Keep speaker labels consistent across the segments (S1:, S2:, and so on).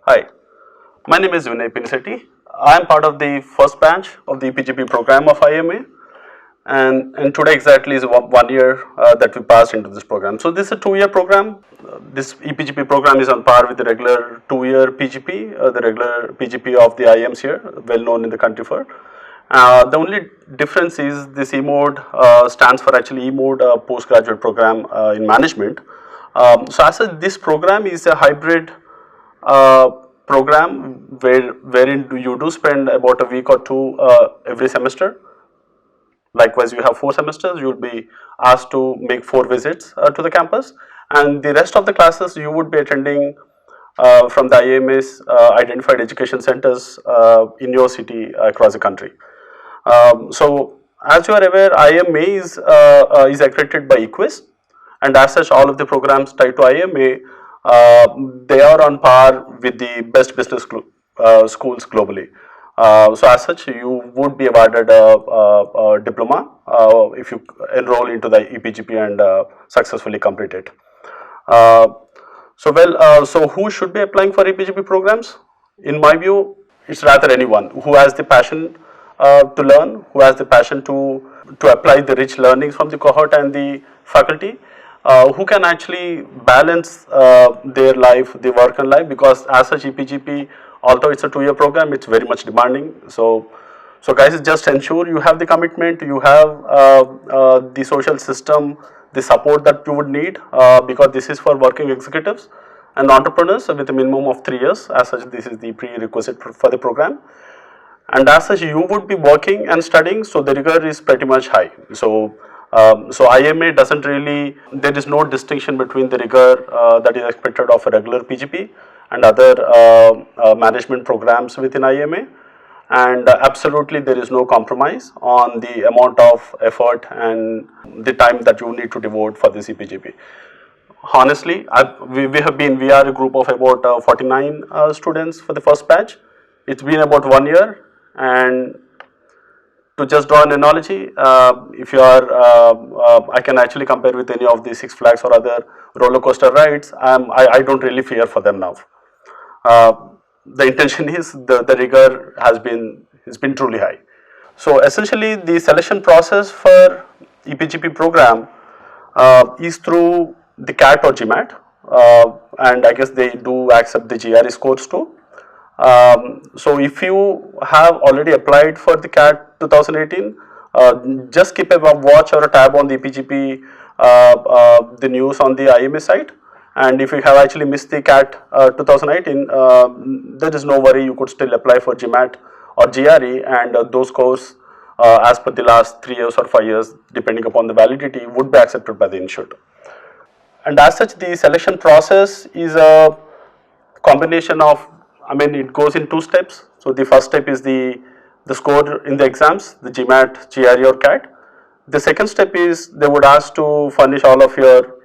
S1: Hi, my name is Vinay Pinisetti. I am part of the first batch of the ePGP program of IIMA, and today exactly is one year that we passed into this program. So this is a 2-year program. This ePGP program is on par with the regular 2-year PGP, the regular PGP of the IIMs here, well known in the country for. The only difference is this E-mode stands for actually E-mode postgraduate program in management. So as such, this program is a hybrid uh, program wherein you do spend about a week or two every semester. Likewise, you have 4 semesters, you would be asked to make 4 visits to the campus, and the rest of the classes you would be attending from the IIM's identified education centers in your city across the country. So, as you are aware, IIMA is accredited by EQUIS, and as such, all of the programs tied to IIMA they are on par with the best business schools globally. So as such, you would be awarded a diploma if you enroll into the ePGP and successfully complete it. Uh, so who should be applying for ePGP programs? In my view, it's rather anyone who has the passion to learn, who has the passion to apply the rich learnings from the cohort and the faculty, who can actually balance their life, the work and life, because as such ePGP, although it's a 2-year program, it's very much demanding. So guys, just ensure you have the commitment, you have the social system, the support that you would need, because this is for working executives and entrepreneurs with a minimum of 3 years. As such, this is the prerequisite for the program. And as such, you would be working and studying, so the rigor is pretty much high. So IIMA doesn't really, there is no distinction between the rigor that is expected of a regular PGP and other management programs within IIMA, and absolutely there is no compromise on the amount of effort and the time that you need to devote for this ePGP. Honestly, we are a group of about 49 students for the first batch. It's been about 1 year, and to just draw an analogy, if you are, I can actually compare with any of the Six Flags or other roller coaster rides. I don't really fear for them now. Uh, the intention is the rigor has been truly high. So essentially, the selection process for ePGP program is through the CAT or GMAT, and I guess they do accept the GRE scores too. So if you have already applied for the CAT 2018, just keep a watch or a tab on the ePGP, the news on the IIMA site. And if you have actually missed the CAT 2018, there is no worry, you could still apply for GMAT or GRE, and those scores as per the last 3 years or 5 years, depending upon the validity, would be accepted by the institute. And as such, the selection process is a combination of, I mean, it goes in 2 steps. So the first step is the score in the exams, the GMAT, GRE or CAT. The second step is they would ask to furnish all of your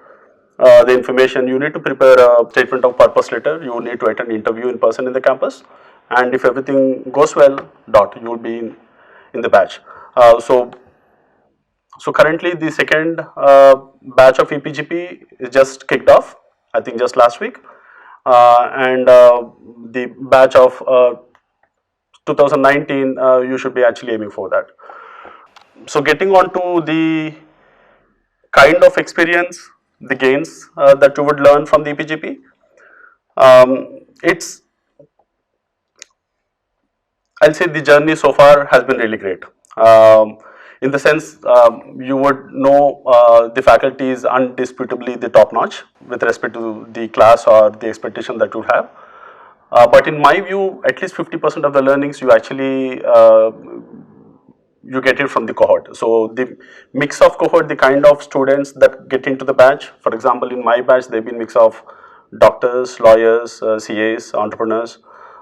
S1: the information. You need to prepare a statement of purpose letter. You need to attend interview in person in the campus, and if everything goes well, you will be in the batch. So currently the second batch of ePGP is just kicked off, I think just last week, and the batch of 2019, you should be actually aiming for that. So getting on to the kind of experience, the gains that you would learn from the ePGP, it's, I'll say the journey so far has been really great. In the sense, you would know the faculty is undisputably the top notch with respect to the class or the expectation that you have. But in my view, at least 50% of the learnings you actually you get it from the cohort. So the mix of cohort, the kind of students that get into the batch, for example, in my batch, they've been mix of doctors, lawyers, CAs, entrepreneurs,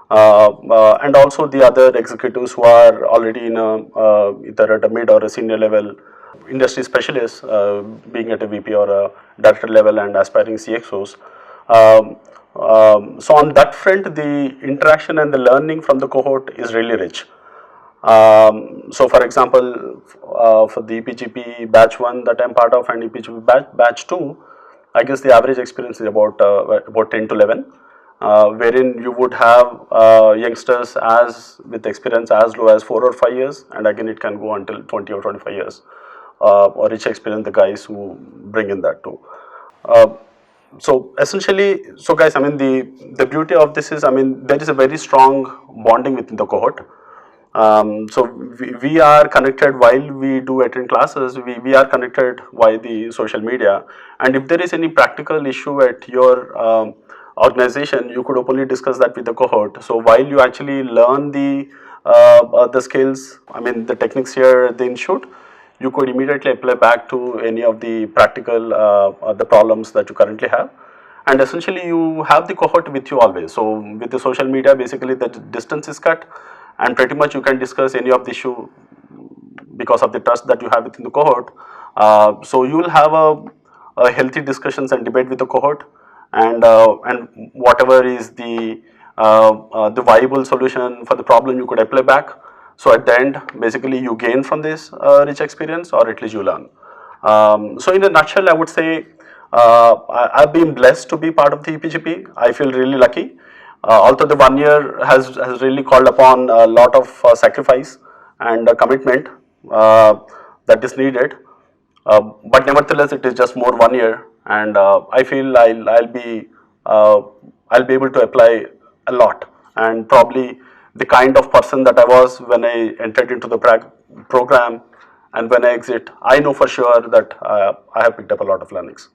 S1: and also the other executives who are already in either at a mid or a senior level industry specialists, being at a VP or a director level and aspiring CXOs. So on that front, the interaction and the learning from the cohort is really rich. So for example, for the ePGP batch 1 that I'm part of and ePGP batch 2, I guess the average experience is about 10 to 11. wherein you would have youngsters as with experience as low as 4 or 5 years, and again it can go until 20 or 25 years, or rich experience the guys who bring in that too. So essentially, so guys, I mean the beauty of this is, I mean, there is a very strong bonding within the cohort. So we are connected while we do attend classes. We are connected via the social media, and if there is any practical issue at your organization, you could openly discuss that with the cohort. So while you actually learn the skills, I mean the techniques here at the institute, you could immediately apply back to any of the practical the problems that you currently have. And essentially you have the cohort with you always. So with the social media, basically the distance is cut, and pretty much you can discuss any of the issue because of the trust that you have within the cohort. So you will have a healthy discussions and debate with the cohort, and whatever is the viable solution for the problem you could apply back. So at the end, basically you gain from this rich experience, or at least you learn. So in a nutshell, I would say I've been blessed to be part of the ePGP. I feel really lucky. Although the 1 year has really called upon a lot of sacrifice and commitment that is needed. But nevertheless, it is just more 1 year, and I feel uh, I'll be able to apply a lot, and probably the kind of person that I was when I entered into the program, and when I exit, I know for sure that I have picked up a lot of learnings.